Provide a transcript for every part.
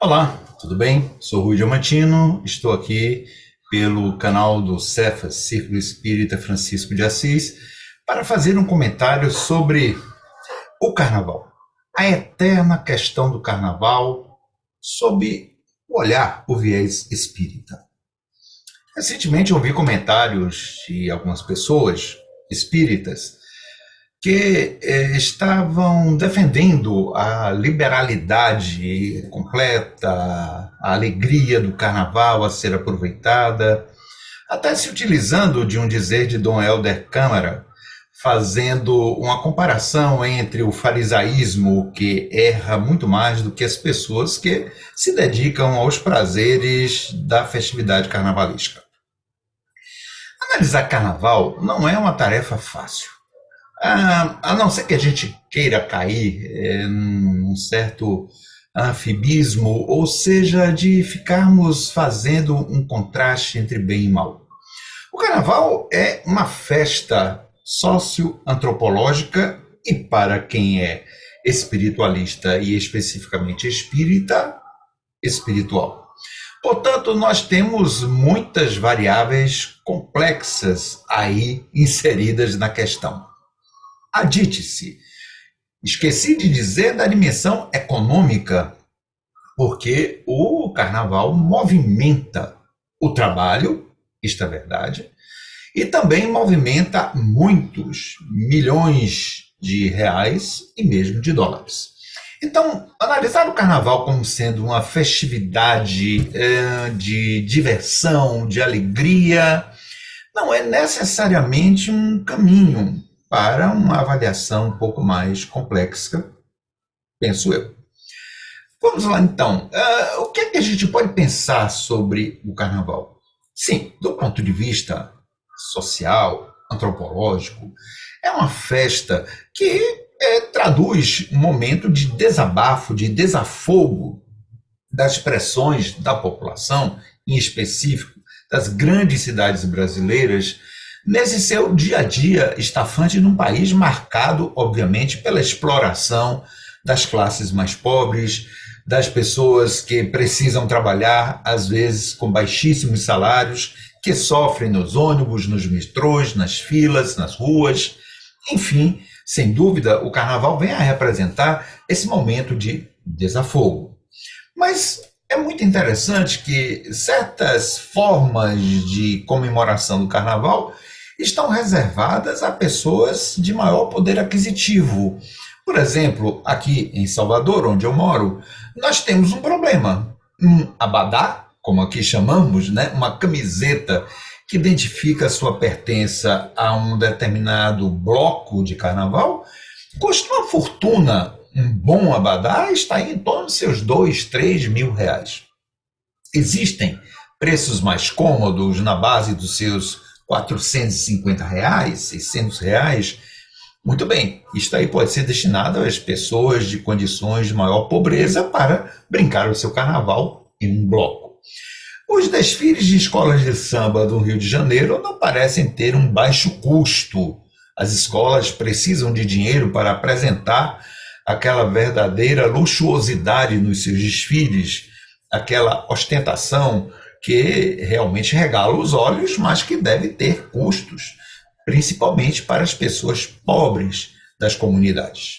Olá, tudo bem? Sou Rui Diamantino, estou aqui pelo canal do Cefas, Círculo Espírita Francisco de Assis, para fazer um comentário sobre o Carnaval. A eterna questão do Carnaval sob o olhar, o viés espírita. Recentemente ouvi comentários de algumas pessoas espíritas que estavam defendendo a liberalidade completa, a alegria do carnaval a ser aproveitada, até se utilizando de um dizer de Dom Helder Câmara, fazendo uma comparação entre o farisaísmo, que erra muito mais do que as pessoas que se dedicam aos prazeres da festividade carnavalesca. Analisar carnaval não é uma tarefa fácil. A não ser que a gente queira cair num certo anfibismo, ou seja, de ficarmos fazendo um contraste entre bem e mal. O carnaval é uma festa socioantropológica e, para quem é espiritualista e especificamente espírita, espiritual. Portanto, nós temos muitas variáveis complexas aí inseridas na questão. Adite-se, esqueci de dizer da dimensão econômica, porque o carnaval movimenta o trabalho, isto é verdade, e também movimenta muitos milhões de reais e mesmo de dólares. Então, analisar o carnaval como sendo uma festividade de diversão, de alegria, não é necessariamente um caminho para uma avaliação um pouco mais complexa, penso eu. Vamos lá então. O que é que a gente pode pensar sobre o carnaval? Sim, do ponto de vista social, antropológico, é uma festa que traduz um momento de desabafo, de desafogo das pressões da população, em específico das grandes cidades brasileiras, nesse seu dia a dia estafante num país marcado, obviamente, pela exploração das classes mais pobres, das pessoas que precisam trabalhar, às vezes com baixíssimos salários, que sofrem nos ônibus, nos metrôs, nas filas, nas ruas. Enfim, sem dúvida, o carnaval vem a representar esse momento de desafogo. Mas é muito interessante que certas formas de comemoração do carnaval estão reservadas a pessoas de maior poder aquisitivo. Por exemplo, aqui em Salvador, onde eu moro, nós temos um problema. Um abadá, como aqui chamamos, né? Uma camiseta que identifica a sua pertença a um determinado bloco de carnaval, custa uma fortuna. Um bom abadá está em torno de seus 2, 3 mil reais. Existem preços mais cômodos na base dos seus 450 reais, 600 reais. Muito bem, isto aí pode ser destinado às pessoas de condições de maior pobreza para brincar o seu carnaval em um bloco. Os desfiles de escolas de samba do Rio de Janeiro não parecem ter um baixo custo. As escolas precisam de dinheiro para apresentar aquela verdadeira luxuosidade nos seus desfiles, aquela ostentação que realmente regala os olhos, mas que deve ter custos, principalmente para as pessoas pobres das comunidades.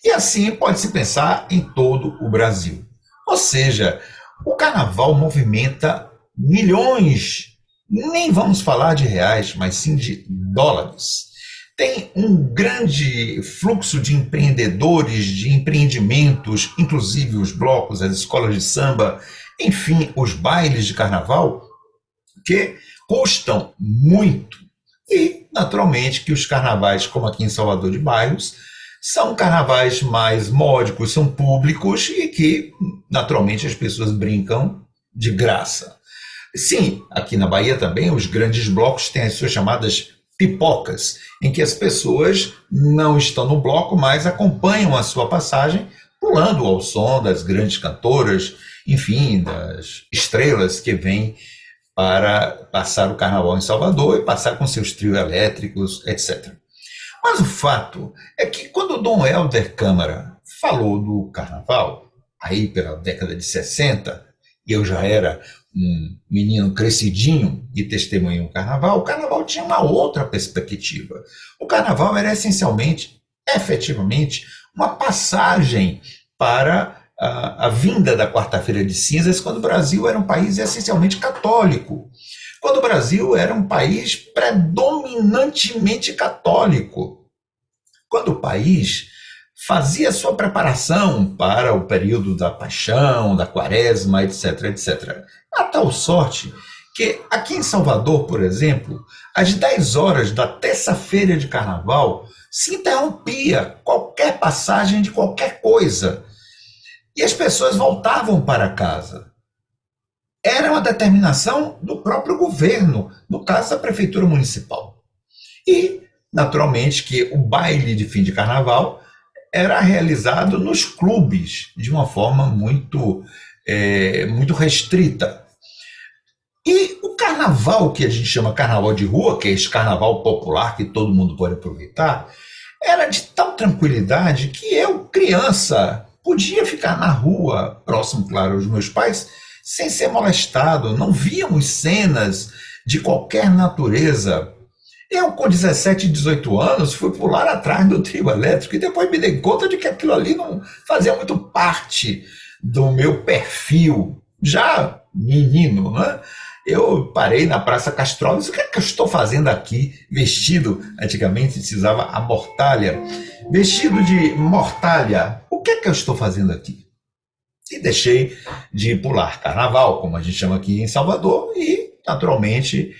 E assim pode-se pensar em todo o Brasil. Ou seja, o carnaval movimenta milhões, nem vamos falar de reais, mas sim de dólares. Tem um grande fluxo de empreendedores, de empreendimentos, inclusive os blocos, as escolas de samba, enfim, os bailes de carnaval, que custam muito. E, naturalmente, que os carnavais, como aqui em Salvador de Bairros, são carnavais mais módicos, são públicos e que, naturalmente, as pessoas brincam de graça. Sim, aqui na Bahia também, os grandes blocos têm as suas chamadas pipocas, em que as pessoas não estão no bloco, mas acompanham a sua passagem, pulando ao som das grandes cantoras, enfim, das estrelas que vêm para passar o carnaval em Salvador e passar com seus trios elétricos, etc. Mas o fato é que quando Dom Helder Câmara falou do carnaval, aí pela década de 60, e eu já era um menino crescidinho e testemunhei um carnaval, o carnaval tinha uma outra perspectiva. O carnaval era essencialmente, efetivamente, uma passagem para a vinda da quarta-feira de cinzas, quando o Brasil era um país essencialmente católico, quando o Brasil era um país predominantemente católico, quando o país fazia sua preparação para o período da paixão, da quaresma, etc, etc. A tal sorte que aqui em Salvador, por exemplo, às 10 horas da terça-feira de carnaval, se interrompia qualquer passagem de qualquer coisa e as pessoas voltavam para casa. Era uma determinação do próprio governo, no caso da prefeitura municipal. E, naturalmente, que o baile de fim de carnaval era realizado nos clubes, de uma forma muito restrita. E o carnaval, que a gente chama carnaval de rua, que é esse carnaval popular que todo mundo pode aproveitar, era de tal tranquilidade que eu, criança, podia ficar na rua, próximo, claro, aos meus pais, sem ser molestado. Não víamos cenas de qualquer natureza. Eu, com 17, 18 anos, fui pular atrás do trio elétrico e depois me dei conta de que aquilo ali não fazia muito parte do meu perfil. Já menino, né? Eu parei na Praça Castro e disse, o que é que eu estou fazendo aqui, vestido, antigamente se usava a mortalha, vestido de mortalha, o que é que eu estou fazendo aqui? E deixei de pular carnaval, como a gente chama aqui em Salvador, e, naturalmente,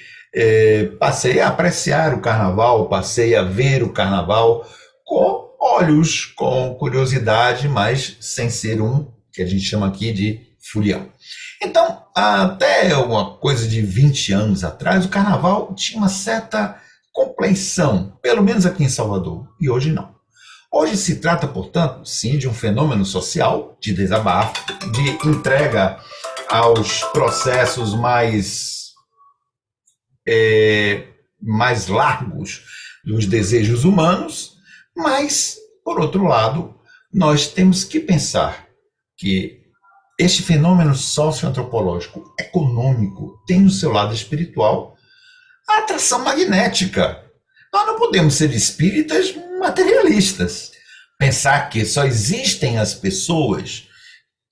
passei a apreciar o carnaval, passei a ver o carnaval com olhos, com curiosidade, mas sem ser um que a gente chama aqui de folião. Então, até uma coisa de 20 anos atrás, o carnaval tinha uma certa compleição, pelo menos aqui em Salvador, e hoje não. Hoje se trata, portanto, sim, de um fenômeno social, de desabafo, de entrega aos processos mais largos dos desejos humanos, mas, por outro lado, nós temos que pensar que este fenômeno socioantropológico econômico tem no seu lado espiritual a atração magnética. Nós não podemos ser espíritas materialistas. Pensar que só existem as pessoas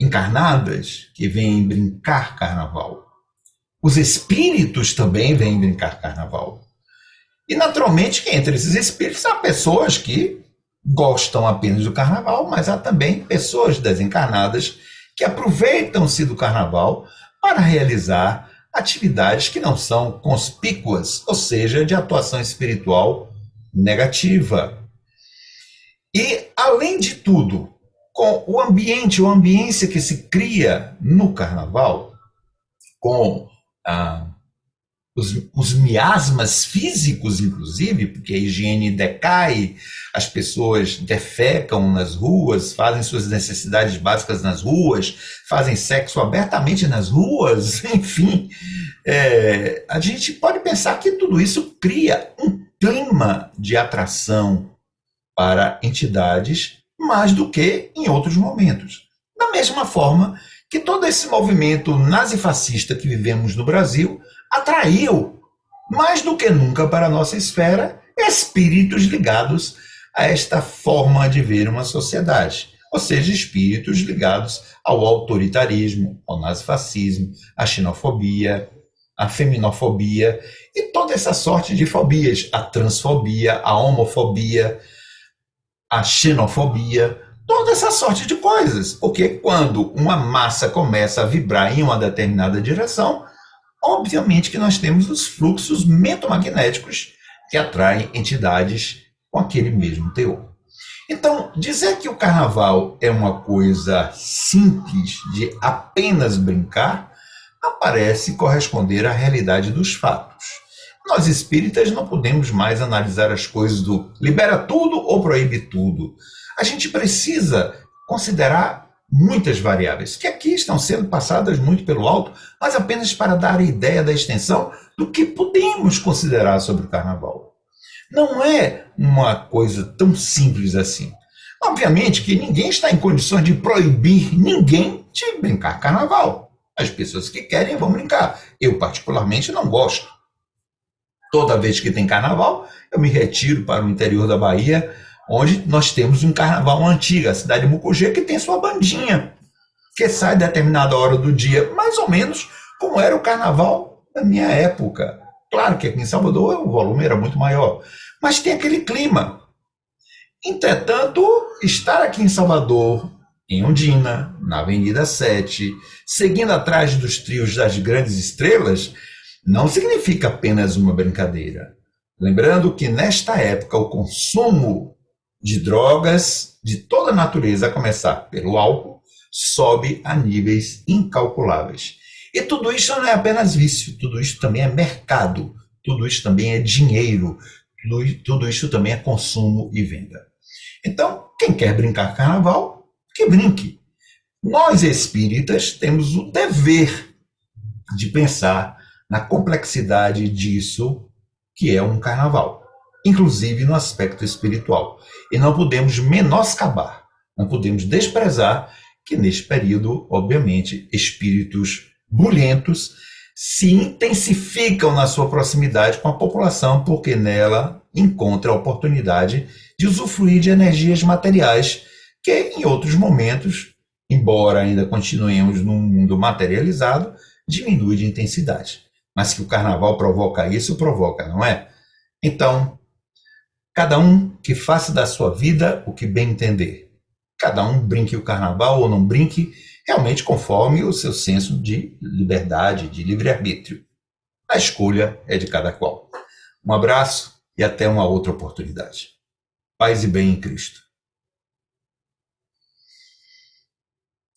encarnadas que vêm brincar carnaval. Os espíritos também vêm brincar carnaval. E, naturalmente, que entre esses espíritos há pessoas que gostam apenas do carnaval, mas há também pessoas desencarnadas que aproveitam-se do carnaval para realizar atividades que não são conspícuas, ou seja, de atuação espiritual negativa. E, além de tudo, com o ambiente, ou a ambiência que se cria no carnaval, com os miasmas físicos, inclusive, porque a higiene decai, as pessoas defecam nas ruas, fazem suas necessidades básicas nas ruas, fazem sexo abertamente nas ruas, enfim, a gente pode pensar que tudo isso cria um clima de atração para entidades mais do que em outros momentos. Da mesma forma que todo esse movimento nazifascista que vivemos no Brasil atraiu, mais do que nunca para a nossa esfera, espíritos ligados a esta forma de ver uma sociedade. Ou seja, espíritos ligados ao autoritarismo, ao nazifascismo, à xenofobia, à feminofobia e toda essa sorte de fobias, a transfobia, a homofobia, a xenofobia, toda essa sorte de coisas. Porque quando uma massa começa a vibrar em uma determinada direção, obviamente que nós temos os fluxos mentomagnéticos que atraem entidades com aquele mesmo teor. Então, dizer que o carnaval é uma coisa simples de apenas brincar não parece corresponder à realidade dos fatos. Nós espíritas não podemos mais analisar as coisas do libera tudo ou proíbe tudo. A gente precisa considerar muitas variáveis, que aqui estão sendo passadas muito pelo alto, mas apenas para dar a ideia da extensão do que podemos considerar sobre o carnaval. Não é uma coisa tão simples assim. Obviamente que ninguém está em condições de proibir ninguém de brincar carnaval. As pessoas que querem vão brincar. Eu, particularmente, não gosto. Toda vez que tem carnaval, eu me retiro para o interior da Bahia, onde nós temos um carnaval antigo, a cidade de Mucugê, que tem sua bandinha, que sai a determinada hora do dia, mais ou menos como era o carnaval da minha época. Claro que aqui em Salvador o volume era muito maior, mas tem aquele clima. Entretanto, estar aqui em Salvador, em Ondina, na Avenida 7, seguindo atrás dos trios das grandes estrelas, não significa apenas uma brincadeira. Lembrando que nesta época o consumo de drogas de toda natureza, a começar pelo álcool, sobe a níveis incalculáveis. E tudo isso não é apenas vício, tudo isso também é mercado, tudo isso também é dinheiro, tudo isso também é consumo e venda. Então, quem quer brincar carnaval, que brinque. Nós espíritas temos o dever de pensar na complexidade disso que é um carnaval, inclusive no aspecto espiritual. E não podemos menoscabar, não podemos desprezar que neste período, obviamente, espíritos bulhentos se intensificam na sua proximidade com a população, porque nela encontra a oportunidade de usufruir de energias materiais que, em outros momentos, embora ainda continuemos num mundo materializado, diminui de intensidade. Mas que o carnaval provoca isso, provoca, não é? Então, cada um que faça da sua vida o que bem entender. Cada um brinque o carnaval ou não brinque, realmente conforme o seu senso de liberdade, de livre-arbítrio. A escolha é de cada qual. Um abraço e até uma outra oportunidade. Paz e bem em Cristo.